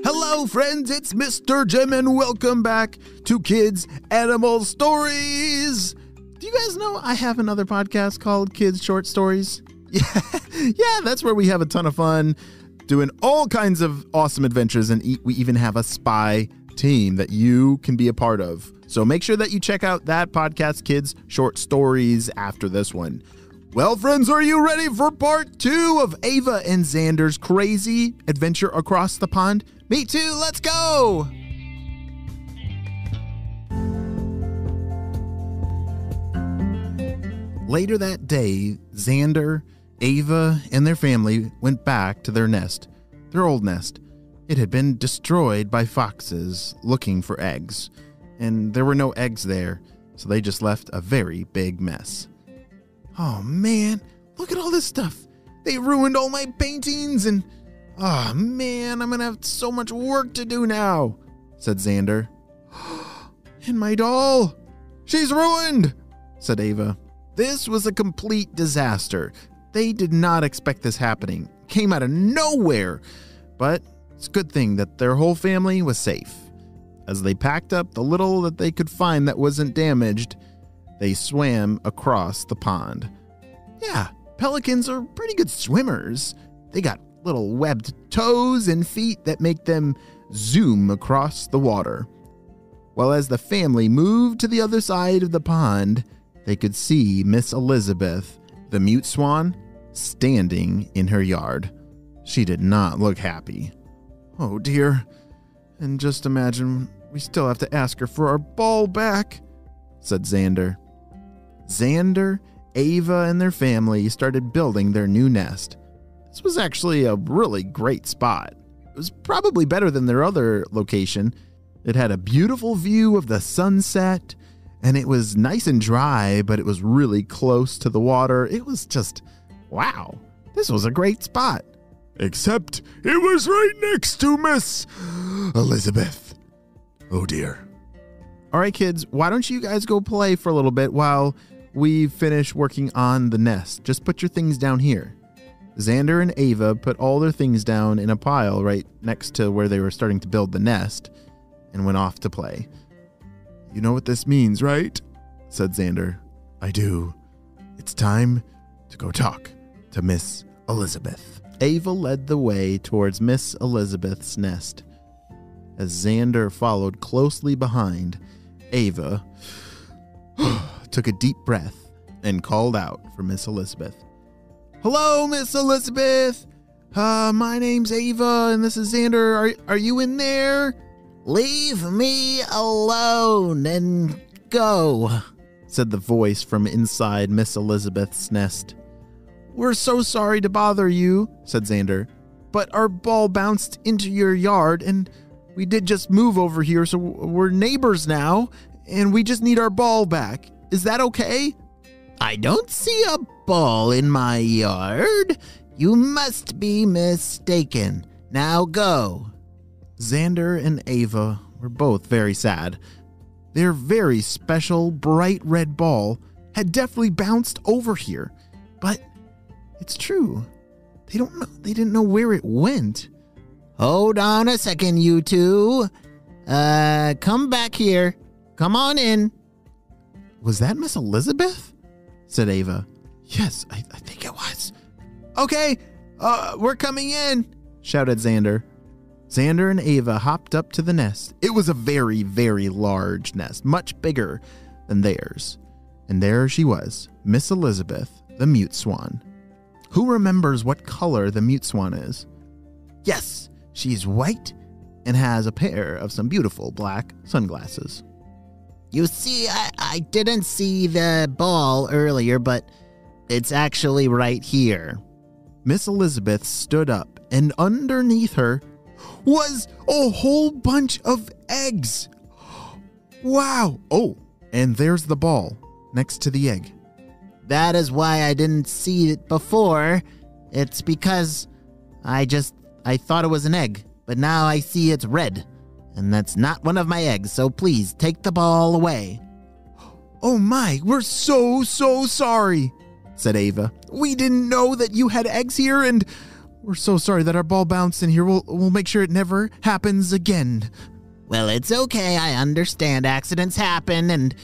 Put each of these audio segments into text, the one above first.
Hello, friends, it's Mr. Jim, and welcome back to Kids Animal Stories. Do you guys know I have another podcast called Kids Short Stories? Yeah, that's where we have a ton of fun doing all kinds of awesome adventures, and we even have a spy team that you can be a part of. So make sure that you check out that podcast, Kids Short Stories, after this one. Well, friends, are you ready for part 2 of Ava and Zander's crazy adventure across the pond? Me too, let's go! Later that day, Zander, Ava, and their family went back to their nest, their old nest. It had been destroyed by foxes looking for eggs, and there were no eggs there, so they just left a very big mess. Oh man, look at all this stuff. They ruined all my paintings and... oh man, I'm gonna have so much work to do now, said Zander. And my doll, she's ruined, said Ava. This was a complete disaster. They did not expect this happening. It came out of nowhere. But it's a good thing that their whole family was safe. As they packed up the little that they could find that wasn't damaged, they swam across the pond. Yeah, pelicans are pretty good swimmers. They got little webbed toes and feet that make them zoom across the water. Well, as the family moved to the other side of the pond, they could see Miss Elizabeth, the mute swan, standing in her yard. She did not look happy. Oh dear, and just imagine we still have to ask her for our ball back, said Zander. Zander, Ava, and their family started building their new nest. This was actually a really great spot. It was probably better than their other location. It had a beautiful view of the sunset, and it was nice and dry, but it was really close to the water. It was just, wow, this was a great spot. Except it was right next to Miss Elizabeth. Oh dear. All right, kids, why don't you guys go play for a little bit while we finish working on the nest? Just put your things down here. Zander and Ava put all their things down in a pile right next to where they were starting to build the nest and went off to play. You know what this means, right? Said Zander. I do. It's time to go talk to Miss Elizabeth. Ava led the way towards Miss Elizabeth's nest. As Zander followed closely behind, Ava took a deep breath and called out for Miss Elizabeth. Hello, Miss Elizabeth. My name's Ava, and this is Zander. Are you in there? Leave me alone and go, said the voice from inside Miss Elizabeth's nest. We're so sorry to bother you, said Zander, but our ball bounced into your yard, and we did just move over here, so we're neighbors now, and we just need our ball back. Is that okay? I don't see a ball in my yard. You must be mistaken. Now go. Zander and Ava were both very sad. Their very special bright red ball had definitely bounced over here. But it's true. They didn't know where it went. Hold on a second, you two. Come back here. Come on in. Was that Miss Elizabeth? Said Ava. Yes, I think it was. Okay, we're coming in, shouted Zander. Zander and Ava hopped up to the nest. It was a very, very large nest, much bigger than theirs. And there she was, Miss Elizabeth, the mute swan. Who remembers what color the mute swan is? Yes, she's white and has a pair of some beautiful black sunglasses. You see, I didn't see the ball earlier, but it's actually right here. Miss Elizabeth stood up, and underneath her was a whole bunch of eggs. Wow. Oh, and there's the ball next to the egg. That is why I didn't see it before. It's because I thought it was an egg, but now I see it's red. And that's not one of my eggs, so please take the ball away. Oh my, we're so sorry, said Ava. We didn't know that you had eggs here, and We're so sorry that our ball bounced in here. We'll make sure it never happens again. Well, it's okay. I understand accidents happen. And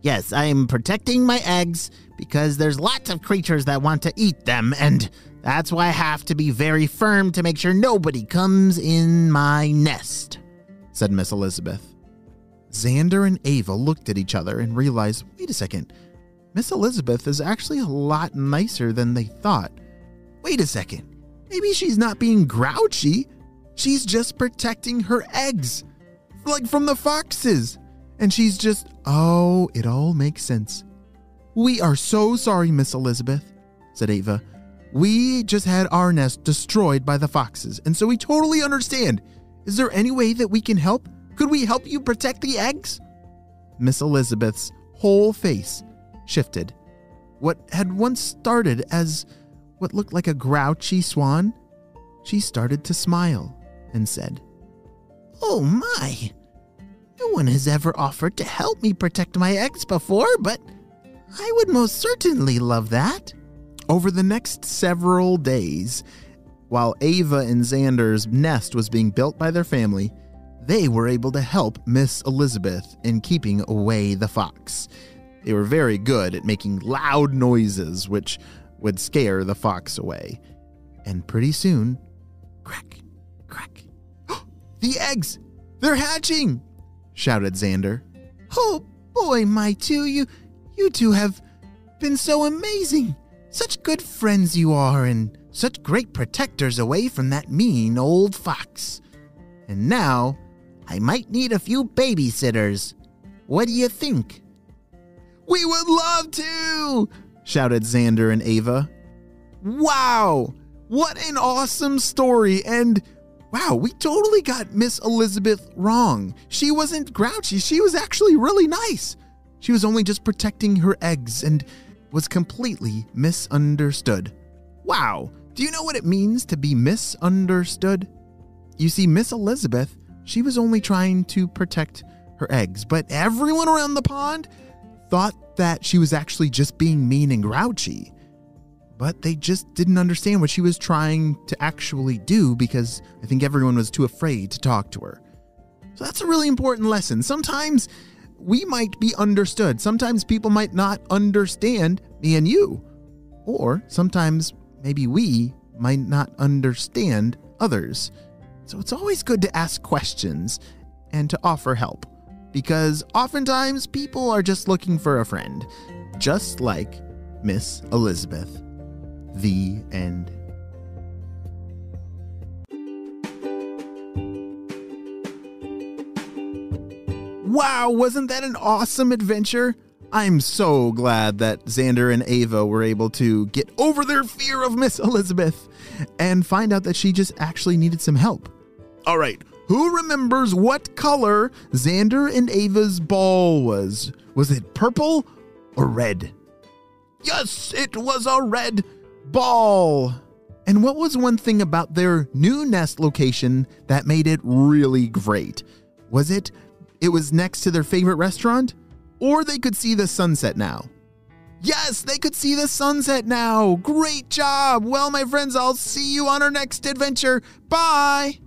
yes, I'm protecting my eggs because there's lots of creatures that want to eat them. And that's why I have to be very firm to make sure nobody comes in my nest, said Miss Elizabeth. Zander and Ava looked at each other and realized, wait a second, Miss Elizabeth is actually a lot nicer than they thought. Wait a second, maybe she's not being grouchy. She's just protecting her eggs, like from the foxes. And she's just, oh, it all makes sense. We are so sorry, Miss Elizabeth, said Ava. We just had our nest destroyed by the foxes, and so we totally understand. Is there any way that we can help? Could we help you protect the eggs? Miss Elizabeth's whole face shifted. What had once started as what looked like a grouchy swan, she started to smile and said, "Oh my, no one has ever offered to help me protect my eggs before, but I would most certainly love that." Over the next several days, while Ava and Zander's nest was being built by their family, they were able to help Miss Elizabeth in keeping away the fox. They were very good at making loud noises, which would scare the fox away. And pretty soon, crack, crack. The eggs! They're hatching! Shouted Zander. Oh boy, my two, you two have been so amazing. Such good friends you are, and such great protectors away from that mean old fox. And now, I might need a few babysitters. What do you think? We would love to! Shouted Zander and Ava. Wow! What an awesome story, and wow, we totally got Miss Elizabeth wrong. She wasn't grouchy, she was actually really nice. She was only just protecting her eggs and was completely misunderstood. Wow, do you know what it means to be misunderstood? You see, Miss Elizabeth, she was only trying to protect her eggs, but everyone around the pond thought that she was actually just being mean and grouchy. But they just didn't understand what she was trying to actually do because I think everyone was too afraid to talk to her. So that's a really important lesson. Sometimes we might be understood. Sometimes people might not understand me and you. Or sometimes maybe we might not understand others. So it's always good to ask questions and to offer help, because oftentimes people are just looking for a friend, just like Miss Elizabeth. The end. Wow, wasn't that an awesome adventure? I'm so glad that Zander and Ava were able to get over their fear of Miss Elizabeth and find out that she just actually needed some help. All right, who remembers what color Zander and Ava's ball was? Was it purple or red? Yes, it was a red ball. And what was one thing about their new nest location that made it really great? Was it was next to their favorite restaurant? Or they could see the sunset now? Yes, they could see the sunset now. Great job. Well, my friends, I'll see you on our next adventure. Bye.